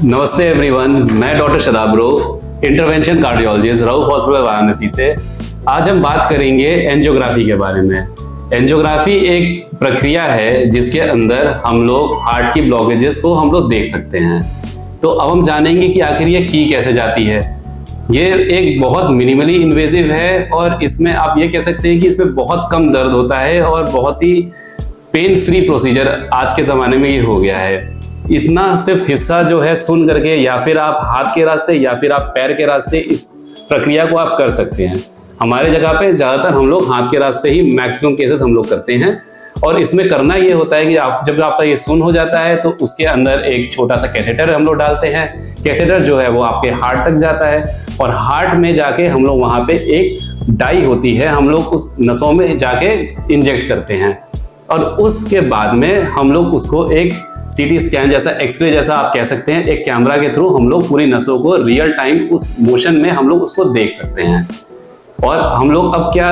नमस्ते एवरीवन, मैं doctor Shadab Rauf, intervention cardiologist, Rauf hospital Varanasi से। आज हम बात करेंगे एंजियोग्राफी के बारे में। एंजियोग्राफी एक प्रक्रिया है जिसके अंदर हम लोग हार्ट की ब्लॉकेजेस को हम लोग देख सकते हैं। तो अब हम जानेंगे कि आखिर ये की कैसे जाती है। ये एक बहुत मिनिमली इन्वेजिव है और इसमें आप ये कह सकते हैं कि इसमें बहुत कम दर्द होता है और बहुत ही पेन फ्री प्रोसीजर आज के ज़माने में ये हो गया है। इतना सिर्फ हिस्सा जो है सुन करके या फिर आप हाथ के रास्ते या फिर आप पैर के रास्ते इस प्रक्रिया को आप कर सकते हैं। हमारे जगह पे ज़्यादातर हम लोग हाथ के रास्ते ही मैक्सिमम केसेस हम लोग करते हैं। और इसमें करना ये होता है कि आप जब आपका ये सुन हो जाता है तो उसके अंदर एक छोटा सा कैथेटर हम लोग डालते हैं। कैथेटर जो है वो आपके हार्ट तक जाता है और हार्ट में जाके हम लोग वहाँ पे एक डाई होती है, हम लोग उस नसों में जाके इंजेक्ट करते हैं और उसके बाद में हम लोग उसको एक सीटी स्कैन जैसा, एक्सरे जैसा आप कह सकते हैं, एक कैमरा के थ्रू हम लोग पूरी नसों को रियल टाइम उस मोशन में हम लोग उसको देख सकते हैं। और हम लोग अब क्या,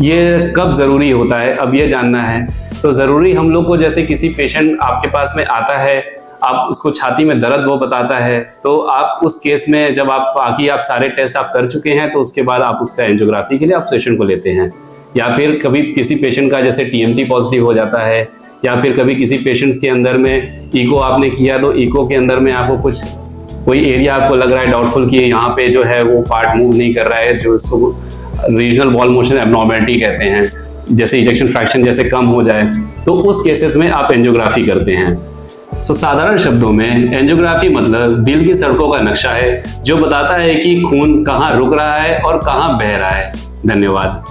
ये कब ज़रूरी होता है अब ये जानना है। तो ज़रूरी हम लोग को, जैसे किसी पेशेंट आपके पास में आता है, आप उसको छाती में दर्द वो बताता है, तो आप उस केस में जब आप बाकी आप सारे टेस्ट आप कर चुके हैं तो उसके बाद आप उसका एंजियोग्राफी के लिए आप सेशन को लेते हैं। या फिर कभी किसी पेशेंट का जैसे टीएमटी पॉजिटिव हो जाता है या फिर कभी किसी पेशेंट्स के अंदर में इको आपने किया तो इको के अंदर में आपको कोई एरिया आपको लग रहा है डाउटफुल कि यहाँ पे जो है वो पार्ट मूव नहीं कर रहा है, जो इसको रीजनल वॉल मोशन एब्नॉर्मेलिटी कहते हैं, जैसे इजेक्शन फ्रैक्शन जैसे कम हो जाए, तो उस केसेस में आप एंजियोग्राफी करते हैं। साधारण शब्दों में एंजियोग्राफी मतलब दिल की सड़कों का नक्शा है जो बताता है कि खून कहाँ रुक रहा है और कहाँ बह रहा है। धन्यवाद।